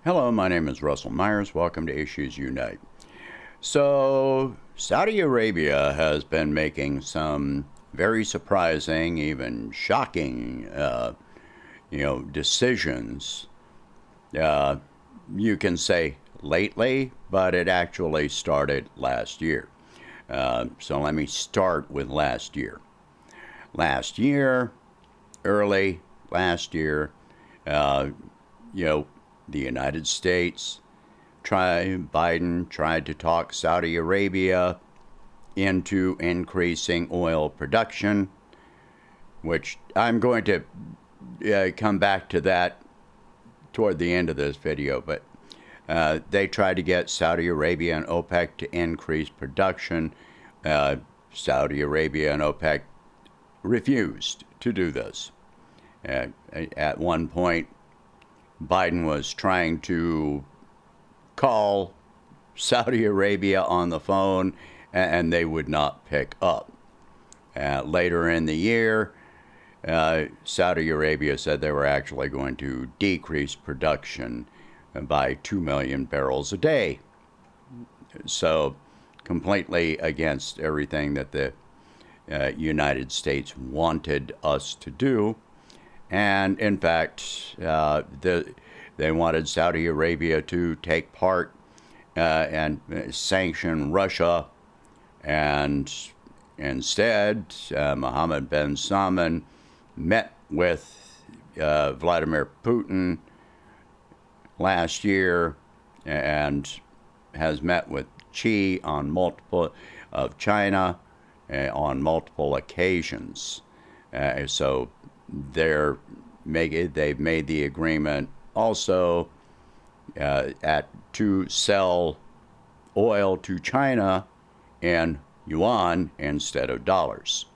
Hello, my name is Russell Myers. Welcome to Issues Unite. So, Saudi Arabia has been making some very surprising, even shocking, decisions. You can say lately, but it actually started last year. So let me start with last year. Early last year, uh, the United States, Biden tried to talk Saudi Arabia into increasing oil production, which I'm going to come back to that toward the end of this video, but they tried to get Saudi Arabia and OPEC to increase production. Saudi Arabia and OPEC refused to do this. At one point, Biden was trying to call Saudi Arabia on the phone, and they would not pick up. Later in the year, Saudi Arabia said they were actually going to decrease production by 2 million barrels a day. So, completely against everything that the United States wanted us to do. And in fact, they wanted Saudi Arabia to take part and sanction Russia. And instead, Mohammed bin Salman met with Vladimir Putin last year and has met with China on multiple occasions. So they've made the agreement also to sell oil to China in yuan instead of dollars.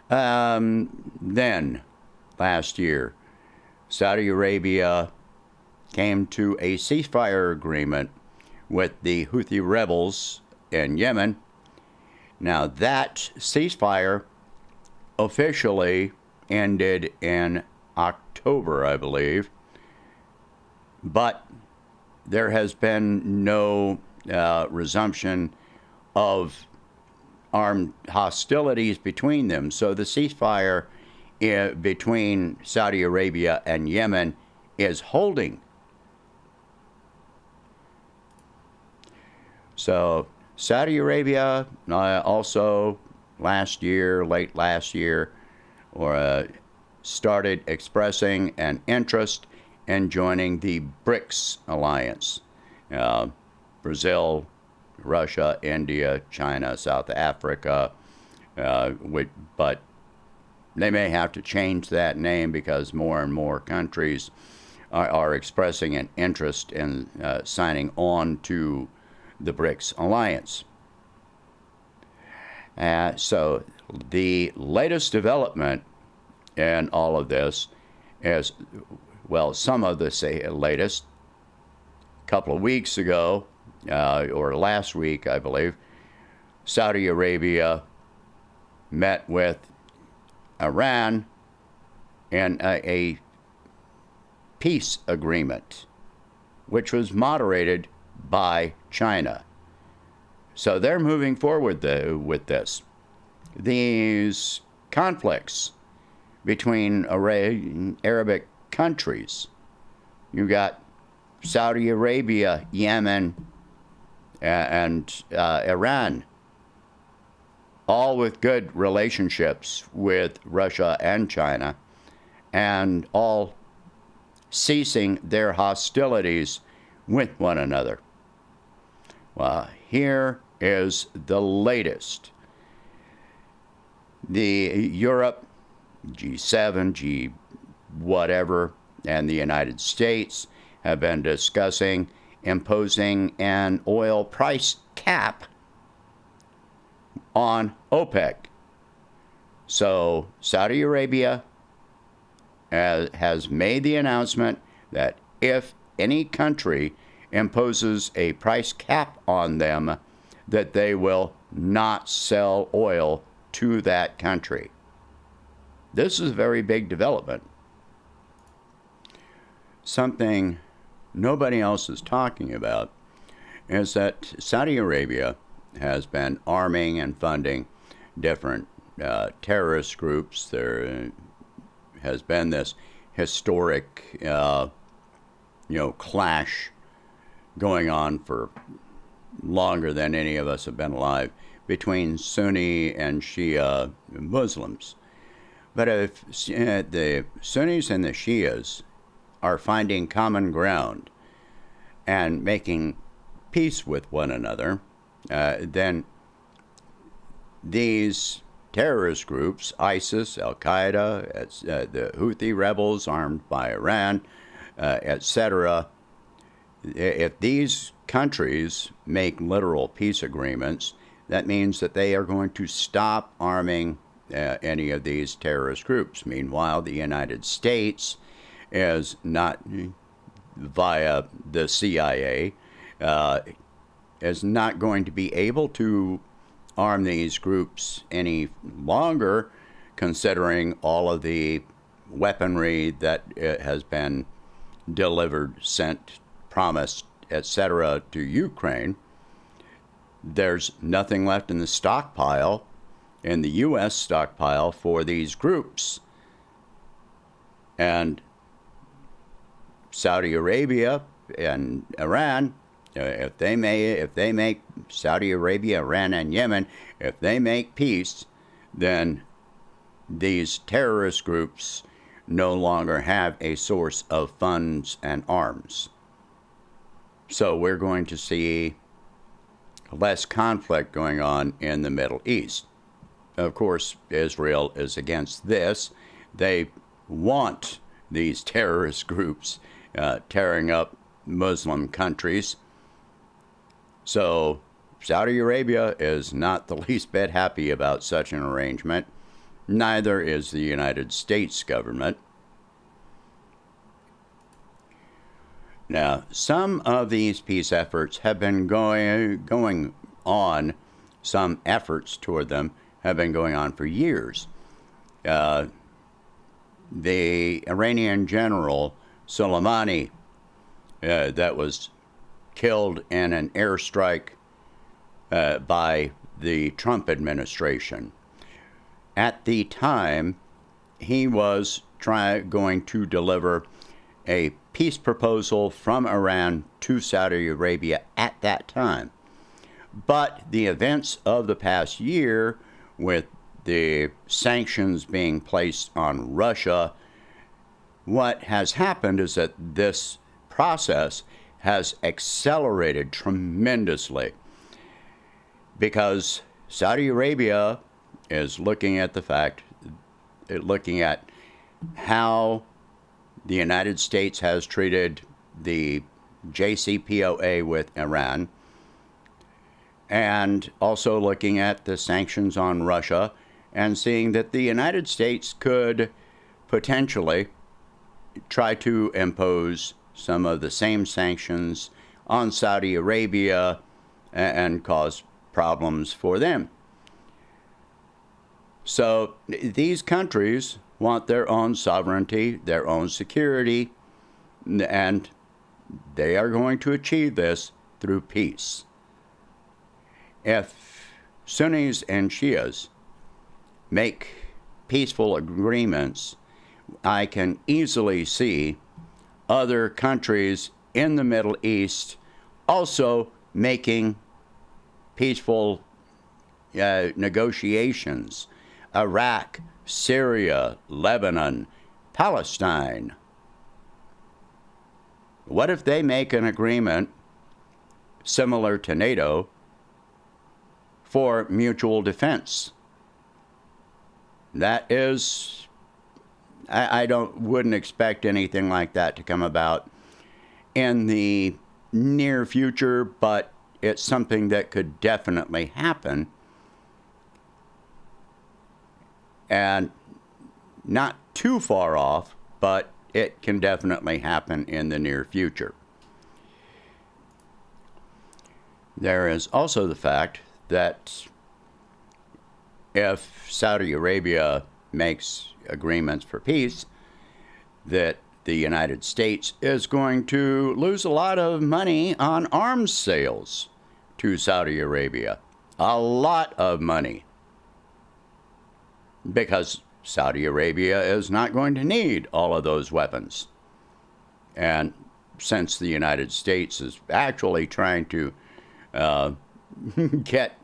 Then, last year, Saudi Arabia came to a ceasefire agreement with the Houthi rebels in Yemen. Now, that ceasefire officially ended in October, I believe, but there has been no resumption of armed hostilities between them. So the ceasefire between Saudi Arabia and Yemen is holding. So Saudi Arabia also late last year, started expressing an interest in joining the BRICS alliance. Brazil, Russia, India, China, South Africa, but they may have to change that name because more and more countries are expressing an interest in signing on to the BRICS alliance. So the latest development in all of this is, well, some of the latest, couple of weeks ago, or last week, I believe, Saudi Arabia met with Iran in a peace agreement, which was moderated by China. So they're moving forward with this. These conflicts between Arabic countries, you got Saudi Arabia, Yemen, and Iran, all with good relationships with Russia and China, and all ceasing their hostilities with one another. Well, here is the latest. The Europe, G7, G whatever, and the United States have been discussing imposing an oil price cap on OPEC. So Saudi Arabia has made the announcement that if any country imposes a price cap on them, that they will not sell oil to that country. This is a very big development. Something nobody else is talking about is that Saudi Arabia has been arming and funding different terrorist groups. There has been this historic, clash going on for longer than any of us have been alive between Sunni and Shia Muslims. But if the Sunnis and the Shias are finding common ground and making peace with one another, then these terrorist groups, ISIS, Al-Qaeda, the Houthi rebels armed by Iran, etc., if these countries make literal peace agreements, that means that they are going to stop arming any of these terrorist groups. Meanwhile, the United States is not, via the CIA, is not going to be able to arm these groups any longer, considering all of the weaponry that has been delivered, sent, promised, etc. to Ukraine. There's nothing left in the stockpile, in the U.S. stockpile, for these groups. And Saudi Arabia and Iran, if they make Saudi Arabia, Iran, and Yemen, if they make peace, then these terrorist groups no longer have a source of funds and arms. So we're going to see less conflict going on in the Middle East. Of course, Israel is against this. They want these terrorist groups tearing up Muslim countries. So Saudi Arabia is not the least bit happy about such an arrangement. Neither is the United States government. Now, some of these peace efforts have been going on, some efforts toward them have been going on for years. The Iranian general Soleimani, that was killed in an airstrike by the Trump administration. At the time, he was going to deliver a peace proposal from Iran to Saudi Arabia at that time. But the events of the past year, with the sanctions being placed on Russia, what has happened is that this process has accelerated tremendously, because Saudi Arabia is looking at how the United States has treated the JCPOA with Iran, and also looking at the sanctions on Russia and seeing that the United States could potentially try to impose some of the same sanctions on Saudi Arabia and cause problems for them. So these countries want their own sovereignty, their own security, and they are going to achieve this through peace. If Sunnis and Shias make peaceful agreements, I can easily see other countries in the Middle East also making peaceful negotiations. Iraq, Syria, Lebanon, Palestine. What if they make an agreement similar to NATO for mutual defense? That is, I wouldn't expect anything like that to come about in the near future, but it's something that could definitely happen. And not too far off, but it can definitely happen in the near future. There is also the fact that if Saudi Arabia makes agreements for peace, that the United States is going to lose a lot of money on arms sales to Saudi Arabia. A lot of money. Because Saudi Arabia is not going to need all of those weapons. And since the United States is actually trying to get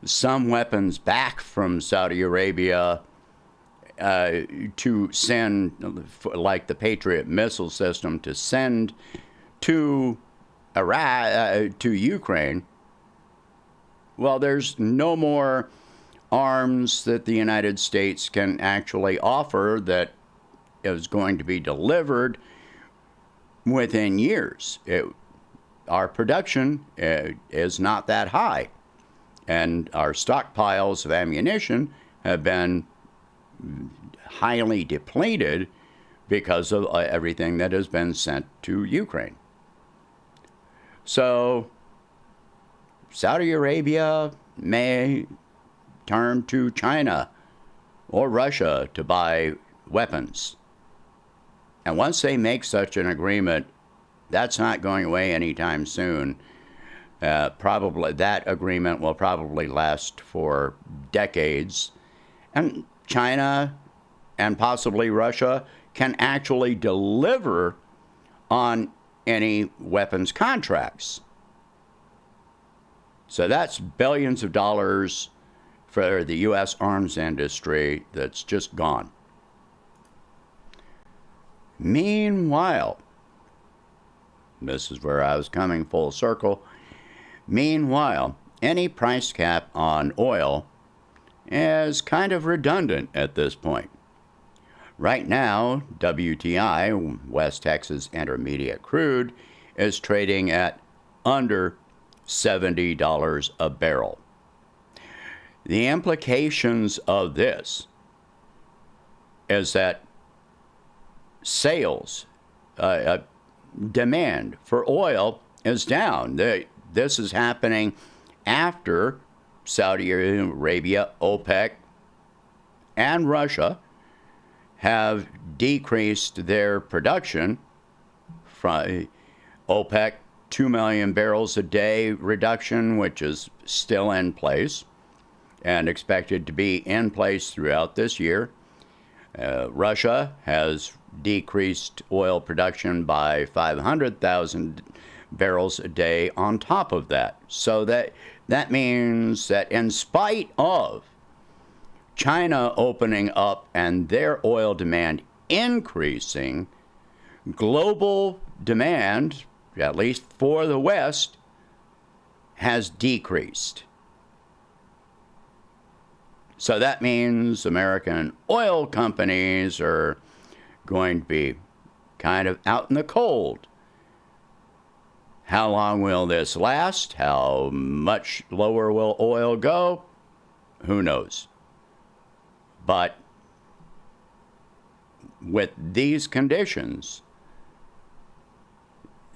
some weapons back from Saudi Arabia to send, like the Patriot missile system, to send to Iraq, to Ukraine, well, there's no more arms that the United States can actually offer that is going to be delivered within years. Our production is not that high, and our stockpiles of ammunition have been highly depleted because of everything that has been sent to Ukraine. So Saudi Arabia may turn to China or Russia to buy weapons. And once they make such an agreement, that's not going away anytime soon. Probably that agreement will probably last for decades. And China and possibly Russia can actually deliver on any weapons contracts. So that's billions of dollars for the U.S. arms industry that's just gone. Meanwhile, this is where I was coming full circle. Meanwhile, any price cap on oil is kind of redundant at this point. Right now, WTI, West Texas Intermediate Crude, is trading at under $70 a barrel. The implications of this is that sales, demand for oil is down. This is happening after Saudi Arabia, OPEC, and Russia have decreased their production from OPEC, 2 million barrels a day reduction, which is still in place and expected to be in place throughout this year. Russia has decreased oil production by 500,000 barrels a day on top of that. So that means that in spite of China opening up and their oil demand increasing, global demand, at least for the West, has decreased. So that means American oil companies are going to be kind of out in the cold. How long will this last? How much lower will oil go? Who knows? But with these conditions,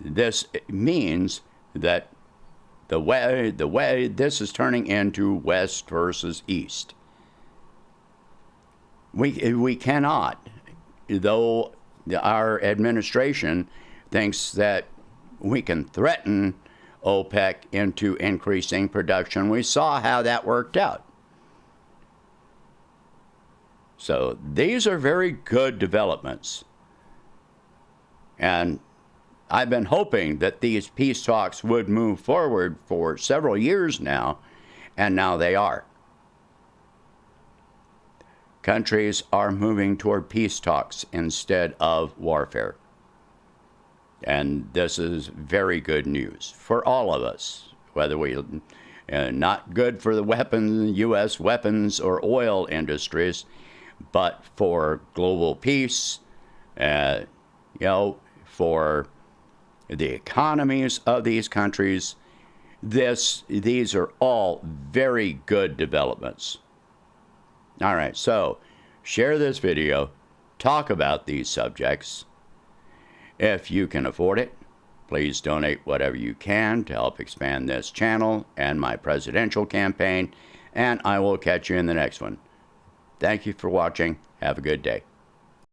this means that the way this is turning into West versus East. We cannot, though our administration thinks that we can threaten OPEC into increasing production. We saw how that worked out. So these are very good developments. And I've been hoping that these peace talks would move forward for several years now, and now they are. Countries are moving toward peace talks instead of warfare. And this is very good news for all of us, whether we not good for the U.S. weapons or oil industries, but for global peace, for the economies of these countries. These are all very good developments. All right, so share this video, talk about these subjects. If you can afford it, please donate whatever you can to help expand this channel and my presidential campaign, and I will catch you in the next one. Thank you for watching. Have a good day.